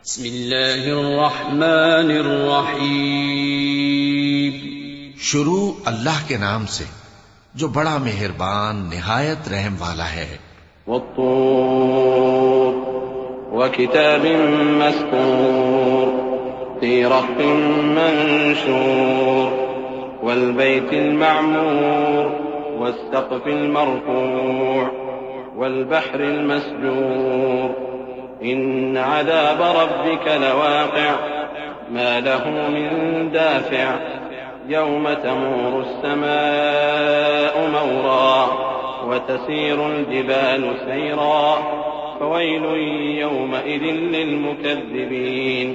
बिस्मिल्लाहिर्रहमानिर्रहीम। शुरू अल्लाह के नाम से जो बड़ा मेहरबान निहायत रहम वाला है। वत्तूर वकिताबिन मस्कूर फी रक़्क़िन मंशूर वल्बैतिल मअमूर वस्सक़्फ़िल मरफ़ूअ वल्बहरिल मस्जूर इन्न अज़ाब रब्बिक लवाक़िअ मा लहू मिन दाफ़िअ यौम तमूरु अस्समाअु मौरा वतसीरुल जिबालु सैरा फवैलुन यौमइज़िन लिलमुकज़्ज़िबीन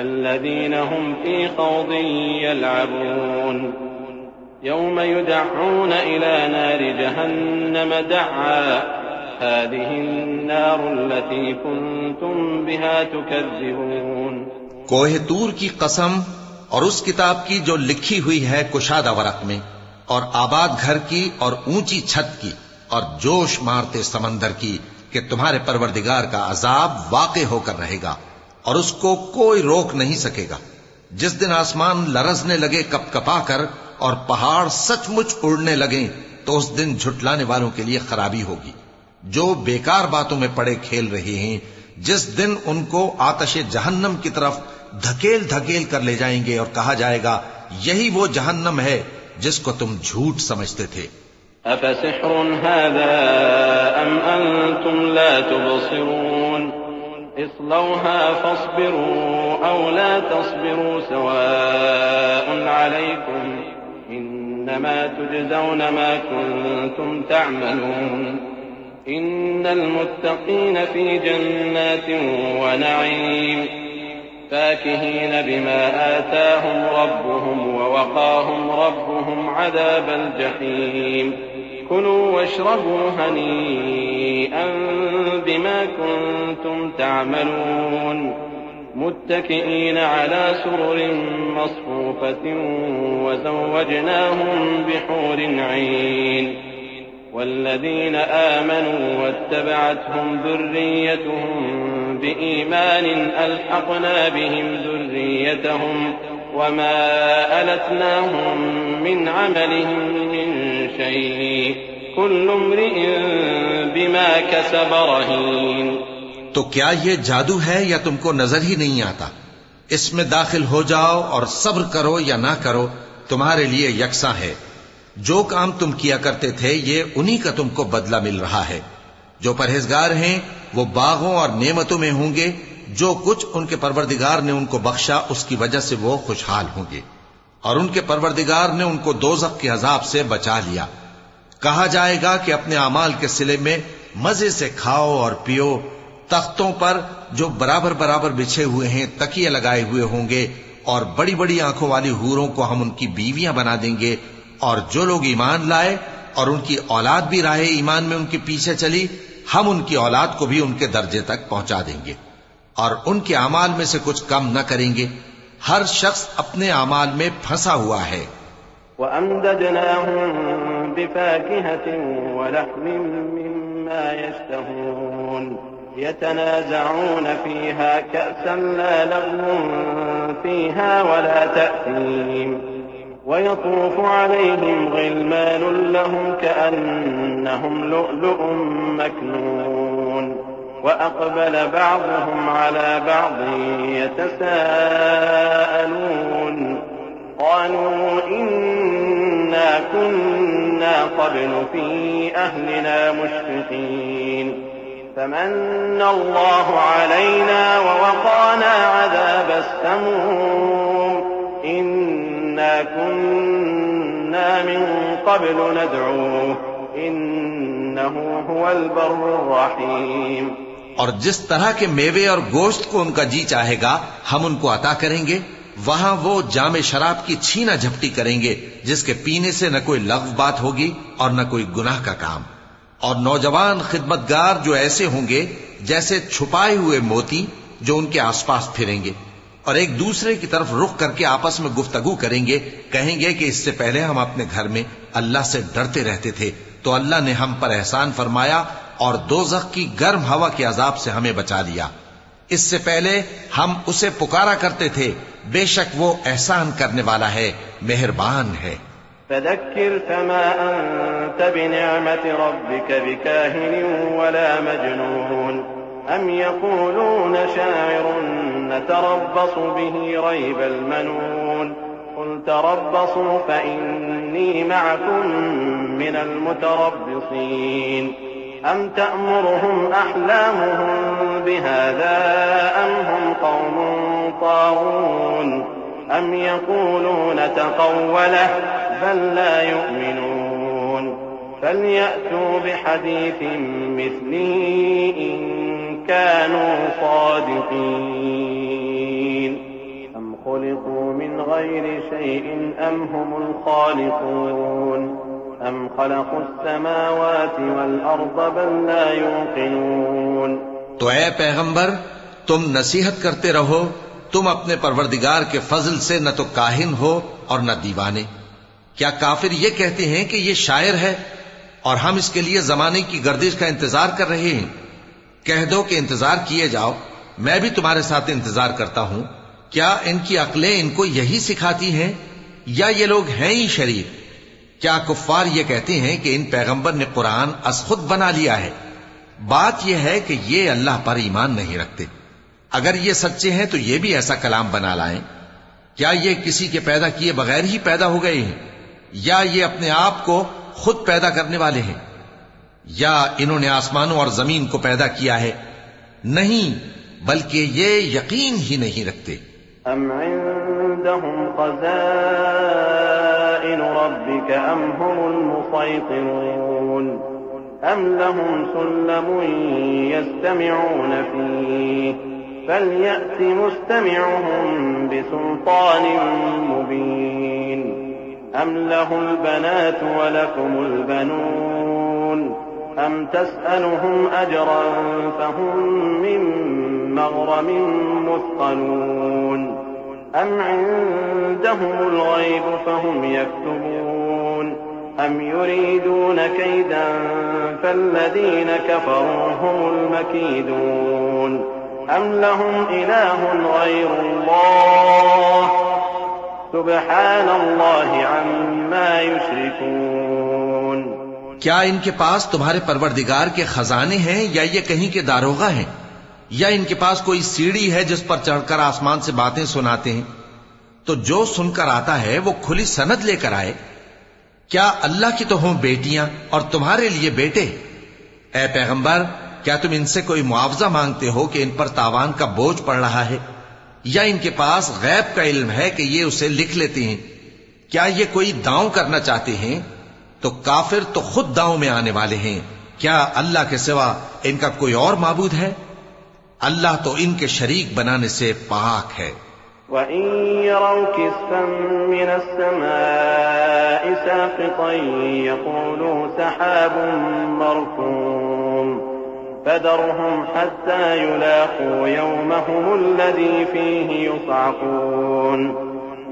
अल्लज़ीना हुम फ़ी ख़ौज़िन यलअबून यौम युदअऊना इला नारि जहन्नम दअआ हाज़िहिन्नारु अल्लती कुन्तुम बिहा तुकज़्ज़िबून। कोहे तूर की कसम और उस किताब की जो लिखी हुई है कुशादा वरक में, और आबाद घर की और ऊंची छत की, और जोश मारते समंदर की कि तुम्हारे परवरदिगार का अजाब वाक़े होकर रहेगा और उसको कोई रोक नहीं सकेगा। जिस दिन आसमान लरजने लगे कपकपा कर और पहाड़ सचमुच उड़ने लगे, तो उस दिन झुटलाने वालों के लिए खराबी होगी जो बेकार बातों में पड़े खेल रहे हैं। जिस दिन उनको आतशे जहन्नम की तरफ धकेल धकेल कर ले जाएंगे और कहा जाएगा, यही वो जहन्नम है जिसको तुम झूठ समझते थे। अफसिह्रुन हाज़ा अम अंतुम ला तुबसिरून इस्लौहा फस्बिरू औ ला तस्बिरू सवाअन अलैकुम इन्नमा तुजज़ौन मा कुंतुम तअमलून इन्नल मुत्तक़ीन फ़ी जन्नातिन व नईम फ़ाकिहीन बिमा आताहुम रब्बुहुम व वक़ाहुम रब्बुहुम अज़ाबल जहीम कुलू वश्रबू हनीअन बिमा कुंतुम तअमलून मुत्तकिईन अला सुरुरिन मस्फूफ़तिन व ज़व्वजनाहुम बिहूरिन ऐन वल्लज़ीना आमनू वत्तबअतहुम ذुर्रिय्यतुहुम बिईमान अल्हक़ना बिहिम ذुर्रिय्यतहुम वमा अलतनाहुम मिन अमलिहिम मिन शैअ कुल्लु इम्रिइन बिमा कसब रहीन। तो क्या ये जादू है या तुमको नजर ही नहीं आता? इसमें दाखिल हो जाओ और सब्र करो या ना करो, तुम्हारे लिए यकसा है। जो काम तुम किया करते थे ये उन्हीं का तुमको बदला मिल रहा है। जो परहेजगार हैं वो बागों और नेमतों में होंगे। जो कुछ उनके परवरदिगार ने उनको बख्शा उसकी वजह से वो खुशहाल होंगे, और उनके परवरदिगार ने उनको दोज़ख के अजाब से बचा लिया। कहा जाएगा कि अपने अमाल के सिले में मजे से खाओ और पियो। तख्तों पर जो बराबर बराबर बिछे हुए हैं तकिए लगाए हुए होंगे, और बड़ी बड़ी आंखों वाली हूरों को हम उनकी बीवियां बना देंगे। और जो लोग ईमान लाए और उनकी औलाद भी राहे ईमान में उनके पीछे चली, हम उनकी औलाद को भी उनके दर्जे तक पहुंचा देंगे और उनके अमाल में से कुछ कम न करेंगे। हर शख्स अपने अमाल में फंसा हुआ है। वअमददनाहुम बिफाकिहतिन वलहमिन मिम्मा यश्तहून यतनाज़ऊन फीहा कअसन ला लग़वुन फीहा वला तअसीम वयतूफ़ु अलैहिम ग़िल्मानुन लहुम कअन्नहुम लुअलुअुम मकनून वअक़बल बअज़ुहुम अला बअज़िन यतसाअलून क़ालू इन्ना कुन्ना क़ब्लु फ़ी अहलिना मुश्फ़िक़ीन फ़मन्न अल्लाहु अलैना ववक़ाना अज़ाबस समूम इन्ना कुन्ना मिन क़ब्लु नदऊह इन्नहु हुवल बर्रुर रहीम। और जिस तरह के मेवे और गोश्त को उनका जी चाहेगा हम उनको अता करेंगे। वहां वो जामे शराब की छीना झपटी करेंगे जिसके पीने से न कोई लग़्व बात होगी और न कोई गुनाह का काम। और नौजवान खिदमतगार जो ऐसे होंगे जैसे छुपाए हुए मोती जो उनके आसपास फिरेंगे और एक दूसरे की तरफ रुख करके आपस में गुफ्तगू करेंगे। कहेंगे कि इससे पहले हम अपने घर में अल्लाह से डरते रहते थे, तो अल्लाह ने हम पर एहसान फरमाया और दोज़ख की गर्म हवा के अजाब से हमें बचा लिया। इससे पहले हम उसे पुकारा करते थे, बेशक वो एहसान करने वाला है, मेहरबान है। फदक्किर फमा अंत बिनिअमति रब्बिक बिकाहिन वला मजनून अम यक़ूलून शाइरुन नतरब्बसु बिही रैबल मनून क़ुल तरब्बसू फ़इन्नी मअकुम मिनल मुतरब्बिसीन अम तअमुरुहुम अहलामुहुम बिहाज़ा अम हुम क़ौमुन ताग़ून अम यक़ूलून तक़व्वलह बल ला युमिनून फलयअतू बिहदीथिन मिस्लिही इन कानू सादिक़ीन अम खुलिक़ू मिन गैरि शैइन अम हुमुल खालिक़ून अम खलक़ुस समावाति वल अर्ज़ बल ला युक़िनून। तो ऐ पैगंबर, तुम नसीहत करते रहो, तुम अपने परवरदिगार के फजल से न तो काहिन हो और न दीवाने। क्या काफिर ये कहते हैं कि ये शायर है और हम इसके लिए जमाने की गर्दिश का इंतजार कर रहे हैं? कह दो कि इंतजार किए जाओ, मैं भी तुम्हारे साथ इंतजार करता हूं। क्या इनकी अक्लें इनको यही सिखाती हैं या ये लोग हैं ही शरीर? क्या कुफ्फार ये कहते हैं कि इन पैगंबर ने कुरान असखुद बना लिया है? बात यह है कि ये अल्लाह पर ईमान नहीं रखते। अगर ये सच्चे हैं तो ये भी ऐसा कलाम बना लाएं। क्या ये किसी के पैदा किए बगैर ही पैदा हो गए हैं, या ये अपने आप को खुद पैदा करने वाले हैं, या इन्होंने आसमानों और जमीन को पैदा किया है? नहीं, बल्कि ये यकीन ही नहीं रखते। अम इंदहुम ख़ज़ाइनु रब्बिक अम हुमुल मुसैतिरून अम लहुम सुल्लमुन यस्तमिऊन फीह फलयअति मुस्तमिउहुम बिसुल्तानिन मुबीन अम लहुल बनातु व लकुमुल बनून अम तस्अलुहुम अजरन फहुम मिन मग़रमिन मुस्क़लून अम इंदहुमुल ग़ैब फहुम यक्तुबून अम युरीदून कैदन फल्लज़ीन कफ़रू हुमुल मकीदून अम लहुम इलाहुन ग़ैरुल्लाह सुब्हानल्लाहि अम्मा युश्रिकून। क्या इनके पास तुम्हारे परवरदिगार के खजाने हैं, या ये कहीं के दारोगा हैं, या इनके पास कोई सीढ़ी है जिस पर चढ़कर आसमान से बातें सुनाते हैं? तो जो सुनकर आता है वो खुली सनद लेकर आए। क्या अल्लाह की तो हों बेटियां और तुम्हारे लिए बेटे? ऐ पैगंबर, क्या तुम इनसे कोई मुआवजा मांगते हो कि इन पर तावान का बोझ पड़ रहा है, या इनके पास गैब का इल्म है कि ये उसे लिख लेते हैं? क्या ये कोई दांव करना चाहते हैं? तो काफिर तो खुद दांव में आने वाले हैं। क्या अल्लाह के सिवा इनका कोई और माबूद है? अल्लाह तो इनके शरीक बनाने से पाक है। वइन यरौ किस्फन मिनस समाइ साक़ितन यक़ूलू सहाबुन मरकूम फदरहुम हत्ता युलाक़ू यौमहुमुल्लज़ी फ़ीहि युصعقून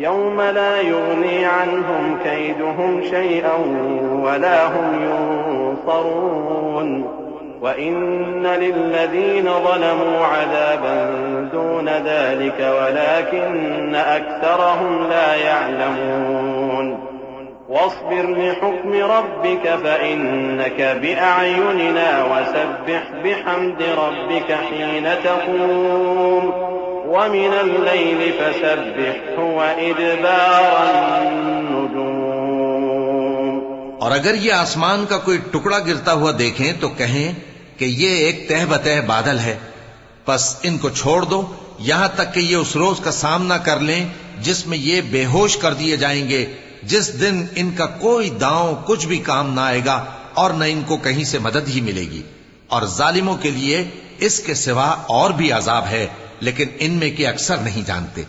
यौम ला युग़नी अन्हुम कैदुहुम शैअन वला हुम युनصरून वइन्न लिल्लज़ीन ज़लमू अज़ाबन दून ज़ालिक वलाकिन्न अक्सरहुम ला यअलमून वस्बिर लिहुक्मि रब्बिक फ़इन्नक बिअअयुनिना वसब्बिह बिहम्दि रब्बिक हीन तक़ूम वमिनल लैलि फ़सब्बिहु वइदबारन नुजूम। और अगर ये आसमान का कोई टुकड़ा गिरता हुआ देखें तो कहें कि ये एक तह बतह बादल है, बस इनको छोड़ दो यहां तक कि ये उस रोज का सामना कर लें जिसमें ये बेहोश कर दिए जाएंगे, जिस दिन इनका कोई दांव कुछ भी काम ना आएगा और न इनको कहीं से मदद ही मिलेगी। और जालिमों के लिए इसके सिवा और भी अजाब है, लेकिन इनमें के अक्सर नहीं जानते।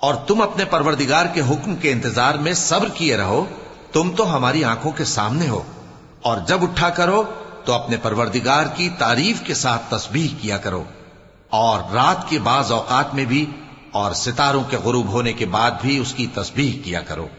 और तुम अपने परवरदिगार के हुक्म के इंतजार में सब्र किए रहो, तुम तो हमारी आंखों के सामने हो। और जब उठा करो तो अपने परवरदिगार की तारीफ के साथ तस्बीह किया करो, और रात के बाज औकात में भी और सितारों के गुरूब होने के बाद भी उसकी तस्बीह किया करो।